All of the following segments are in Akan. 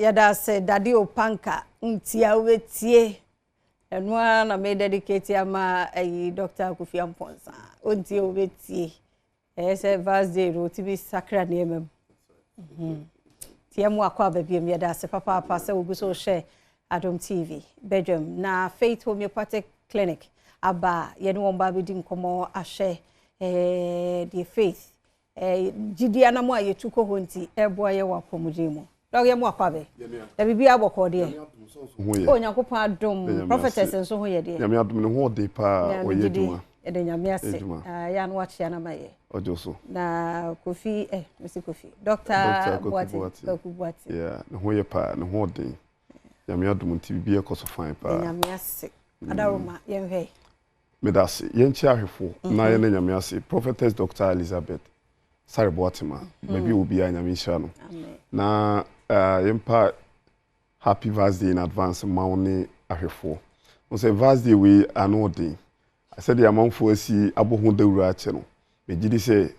yada se dade opanka ntia wetie enwa na me dedicate ama Dr. Kofi Amponsa ontie wetie say Thursday ro tibi sakra na emem tiamu akwa babiem yada se papa se oguso share Adom TV Badwam na Faith Homeopathic Clinic aba yene won ba bedi nkomo ahye the Faith jidi anamu ayetuko honti ebo aye wapomudimo dog yemu akwabe da bibi aboko de o nyankopon adom prophetess nso ho ye de nyame adom ne ho de pa oye duma de nyame ase ya no wachi na maye ojoso na Kofi Mr. Kofi Dr. Buati yeah ne ho ye pa ne ho de nyame adom nti bibi ekoso fan pa nyame ase adaroma yenhwe medase yenchi ahwefo na ye ne nyame ase prophetess Dr. Elizabeth Sorry Boatima, maybe will be a Yamishano. Na yempa happy Thursday in advance, Mauni Ahefo. On say Thursday we are no day. I said the amount for see Abu Hunde channel. Me did say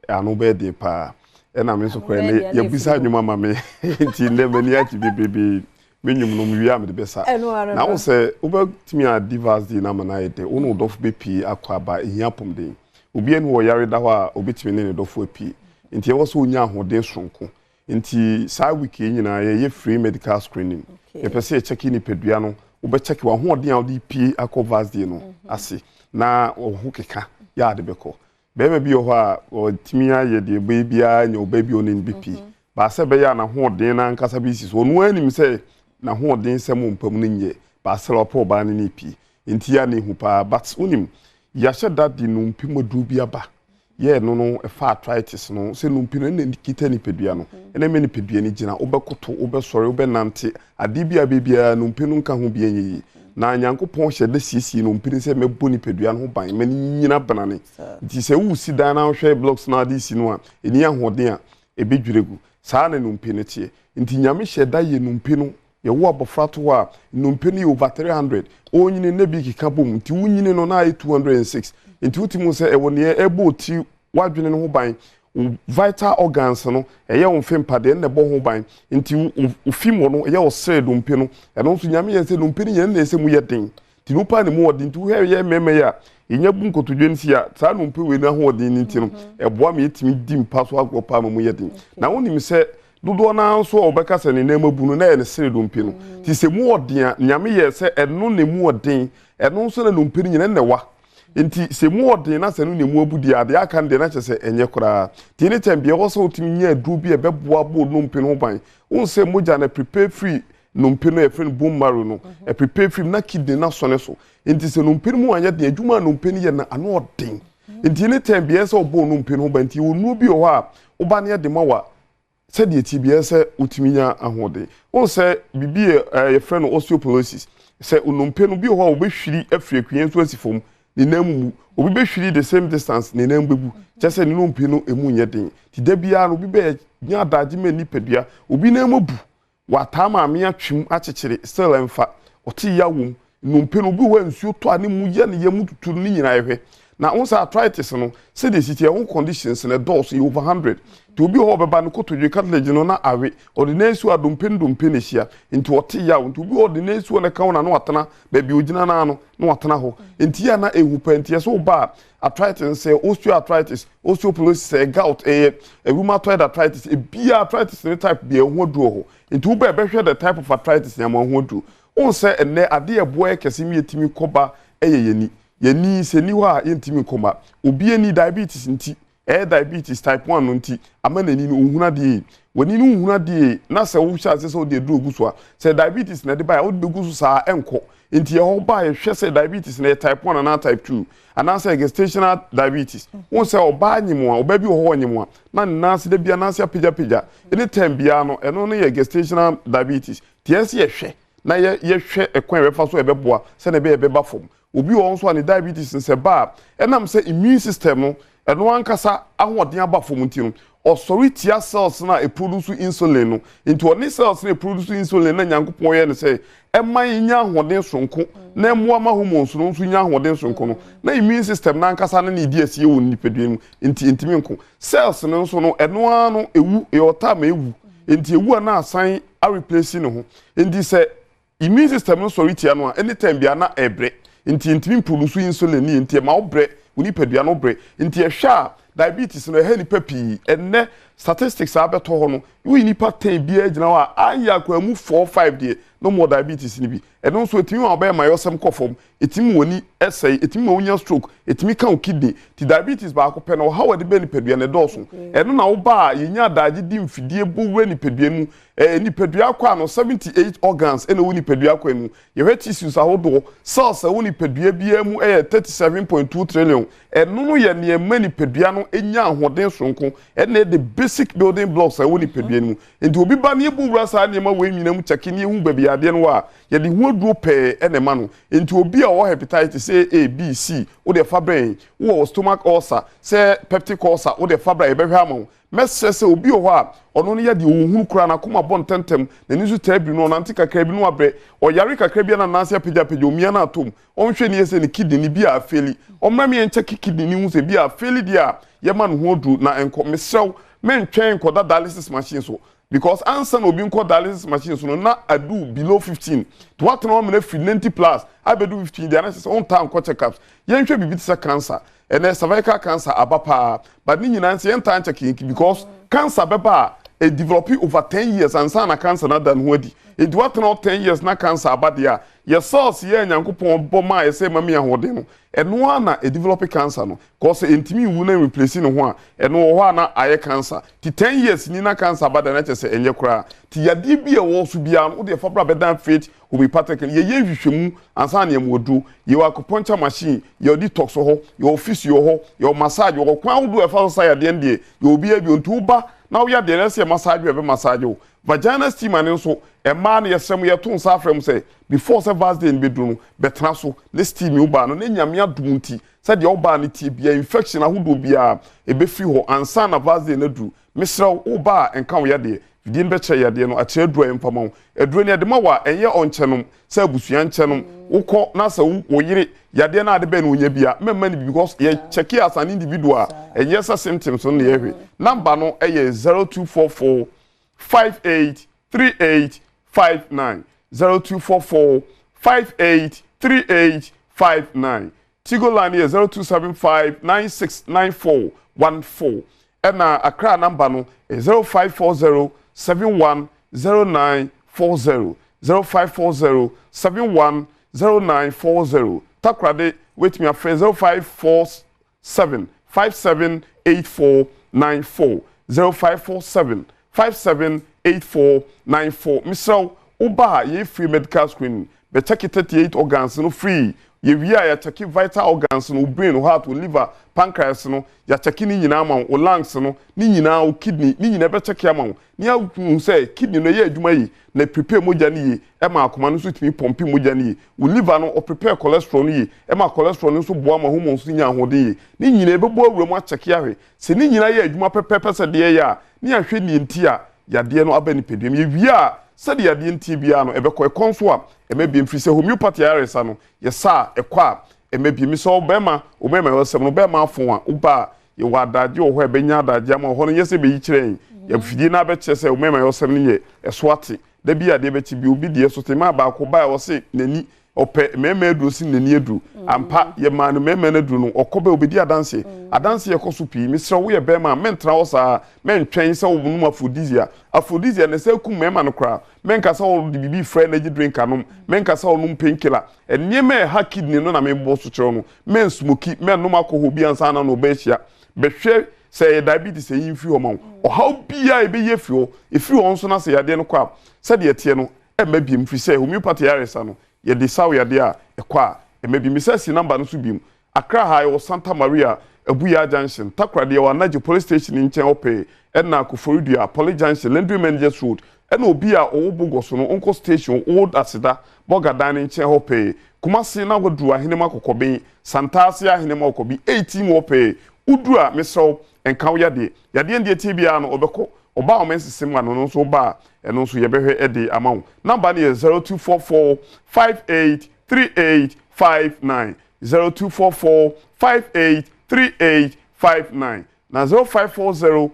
I no birthday pa. And I'm so crazy. You beside your mamma me. Until never near to be baby. Minimum no we am the best. Now say over to me a Thursday na manaite. Ono dof BP akwaba iapum day. Obi en wo yare da wa obetimi ne dofo api nti e wo so onya ahoden sonko nti saa wiki nyina ye free medical screening e pese check ni pedua no obe check wa hoden a odi pi akovas dey no ase na ohu keka ya de beko be bi ho a otimi aye de be bia nya obabi onin BP ba se be ya na hoden na nkasa bi si so no anim se na hoden se mo mpam no nye ba se lopo ba ne pi nti ya ne hu pa but unim yashe dadi numpi modubi aba ye no efa arthritis no se numpi no ne kita ni pedua no ene me ni pedua ni gina obekoto obesore obenante adibia bebia numpi no nka ho bia yi na nyankopon hye de sisi numpi se mebo ni pedua no ban me nyina banane nti se wu si dan na hwe blocks na adi si no a eni ahoden a ebedwuregu saa na numpi ne tie nti nyame hye da ye numpi no ye wo abofrato a numpi no over 300 onyine ne bi kika bom nti wunyine no na 206 nti utimu se ewo ne ebo ti wadwene no ho ban vital organs no eye wo mfempade ne bo ho ban nti ufimo no eye wo sere dumpi no eno nso nyame ye se dumpi ne na ese mu ye den ti nupa ne mu odin nti wo ye meme ya enya bu nkotodwe nsi a saa numpi we na ho odin nti no eboa me etimi di mpa so agwopa mu ye den na wonim se dodo na nso obeka se ne nemabu no na ye ne sere dumpi no ti se mu odin a nyame ye se eno ne mu odin eno nso na dumpi nyine ne wa nti se mu odin na se no ne mu abudi ade aka nde na chese enye kura ti ne tembe wo so otimi nya adu bi e beboa bo numpi no ban won se moja na prepare free numpi no e friend bone marrow no e prepare free na kidney na so ne so nti se numpi mu anya de adwuma numpi ne ye na ano odin nti ne tembe ye se obo numpi no ban nti wonu bi o ha oba ne de mawa se de tibia se otimi nya ahode won se bibi ye friend osteoporosis se numpi no bi o ha obehwiri afiri akuen so asifom ni namu obi be hwiri the same distance ni namu bebu chese ni numpi no emu nye den ti da bia no obi be nya adaje ma ni pedua obi namu bu wata ma me atwem akekere still emfa oti ya wom numpi no bi wa nsuo to ani mu ye ne ye mu tutu ni nyina ehwe na onsa arthritis no se de city own conditions na dose over 100 to obi ho beba no kotodwe cartilage no na awe ordinary adompe ne hia nti oti ya nti obi ordinary na ka na watena ba bi ogina na no na watena ho nti ya na ehu pa nti so ba arthritis say osteoarthritis osteoporosis gout rheumatoid arthritis bia arthritis ne type bia ho duo ho nti wo ba behwe the type of arthritis ya ma ho du on say ene ade eboy kese mi etimi koba yeni se ni wa yentimi koma obi ani diabetes nti diabetes type 1 nti amana ni ohuna de woni ni ohuna de na se wo sha se de dro guso a se diabetes na de ba wo de guso sa enko nti ho ba ye hwe se diabetes na type 1 na type 2 ana se gestational diabetes won se oba anyimo a oba bi ho anyimo a na na se de bia na se apija anytime bia no eno no ye gestational diabetes tie se ye hwe na ye hwe ekwan refa so ebeboa se na be ebeba fom obi won so ani diabetes nse ba enam se immune system no eno ankasa ahoden aba fom nti no osori tia cells na e produce insulin no into oni cells na produce insulin na nyankopon ye ne se eman nya ahoden sonko na emu ama hormones no nso nya ahoden sonko no na immune system na ankasa na ne di asie won nipadua mu ntimi nko cells no nso no eno ano ewu e ota ma ewu enti ewu na asan a replace no ho enti se immune system no so ritia no anytime bia na ebre enti ntimi produce insulin ni enti ma obre uni pedua no bre enti ehwa diabetes no he nipa pi enne statistics abeto ho no wi nipa 10 bia gina wa aya kwa mu 4-5 de no more diabetes ni bi eno so etimi wa ba ma yosem kofom etimi woni essay etimi ma wonya stroke etimi kan kidney ti diabetes ba akopɛ no how de be ni pedua ne dɔso eno na wo ba yenya adaje di mfidie bowura ni pedua mu ni pedua kwa no 78 organs eno woni pedua kwa mu ye hwe tissues ahodo cells woni pedua bia mu 37.2 trillion eno no ye ne mani pedua no enya ahoden sonko ene the basic building blocks woni pedua mu enti obi ba ne bowura sa ne ma we nyina mu cheki ne hu babi ade no wa ye de hu aduro pe ene ma no enti obi a wo hepatitis A B C wo de fabrain wo stomach ulcer say peptic ulcer wo de fabra e behwe amon mesese obi o ho a ono no ye de ohunu kura na koma bon tentem na nizu tabi no nanti kakra bi no abre o yare kakra bi na nanse apagya omia na atom onhwe ne yese ne kidney bi a afeli omma me enche kidney ni hu se bi a afeli dia ye ma no ho oduru na enko mesrew mentwen koda dialysis machine so because answer no bi nko dialysis machine so no na adu below 15 to what no me free 90 plus abedu 15 dia na say on time ko checkups yenhwe bibi tse cancer and cervical cancer abapa but ni nyina nse enta checking because cancer beba e develop over 10 years and sana cancer na dan ho adi e do what no 10 years na cancer abadia your source ye nyankopon boma e say mami ahode no eno ana e develop cancer no cause intimi wu na replace no ho a eno ho ana aye cancer ti 10 years ni na cancer abada na chese enye kura ti yade bi e wo so bia no de fabra bedan faith Homeopathic ye hwehwemu ansa na yemodu ye acupuncture machine ye detox ho ye office yo ho ye massage ho kwan do e fa so ya de ndie ye obi abi ontu ba na wo ya de na se massage we be massage o vagina steam ane so e ma na yesem ye to nsa afrem se before se vast day bedu no betra so le steam u ba no na nyame adum nti se de o ba ne ti bia infection ahodo bia e be fi ho ansa na vast day na du misra o ba enka wo ya de vidin be che yade no ache aduro empamon aduro ne de ma wa enye onchenom se abusua nchenom ukọ na sa wo yire yade na ade be no nya bia memma ni because ye check as an individual enye sa symptoms no ye hwe number no eye 0244 583859 0244 583859 Tigo line is 0275 969414 and Accra number no is 0540 710940 0540 710940 Takrade wait me a friend 0547 578494 0547 578494 Mr. Oba ye free medical screening be check 38 organs no free ye wia ya check vital organs no brain heart liver pancreas no ya check ni nyina ma o lungs no ni nyina o kidney ni nyina be check ya ma ni a say kidney no ye adwuma yi na prepare moja ni yi e ma akoma no so timi pompi moja ni yi o liver no o prepare cholesterol ni yi e ma cholesterol no so boa ma hormones nya ahode yi ni nyina e bebo awura mu a check ya hwe se ni nyina ye adwuma pepepe se de ya ni ahwe ni enti a ya de no aba ni pedem ye wia se de ya de enti bia no e be ko e konso a e me bi mfiri se homeopathy aresa no ye sa e kwa emebi mi so obema yosem no bema afon a uba ye wadaje o ho ebenya adaje ama ho no yese be yikiren ye fidi na be kye se obema yosem no ye eswate da bia de be ti bi obi de so tema ba ko ba wo se nani ope mema edu si nani edu ampa ye ma no mema na edu no okoba obedi adanse ye koso pi mi sra wo ye bema mentra wo sa mentwen se wo no aphrodisia ne se kum mema no kra menka sa wo de bibi frɛ na gi drink anom menka sa wo no painkiller enema ha kidney no na me bo so kyerɛ no men smoky men no makoho bi ansa na no be hia behwɛ se diabetes e yin fi ho ma o how bia e be ye fi ho e fi ho nso na se yade no kwa se de tie no e ma bi mfi se homeopathy aresa no ye de saw yade a e kwa e ma bi mi se si number no so bi Accra High or Santa Maria Abuya Junction Takrade wa Naji police station in Chen Ope na Kuforidua Police Junction Landry Managers Road and obi a owobogo so no onko station old asida boga dan in Chen Ope Kumasi na wodru ahenema kokoben Santase ahenema kokobi 18 Ope udru a meso enka wo yade ndie tibia no obeko oba o mensisem ano no so ba eno so yebehwe ede amawo number ni 0244 583859 0244 583859 na 0540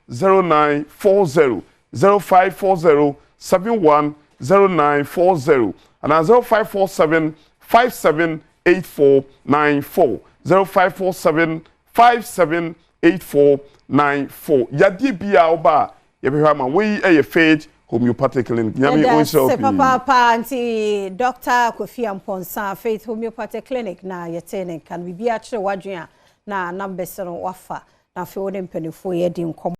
710940 0540 710940 and 0547 578494 0547 578494 yadi bia oba yebehama we faith homeopathic clinic nyame onso se papa anti Dr. Kofi Amponsa faith homeopathic clinic na yetene kan bibia kire wadwen na number 7 wafa na fe wode mpanifo ye di nkom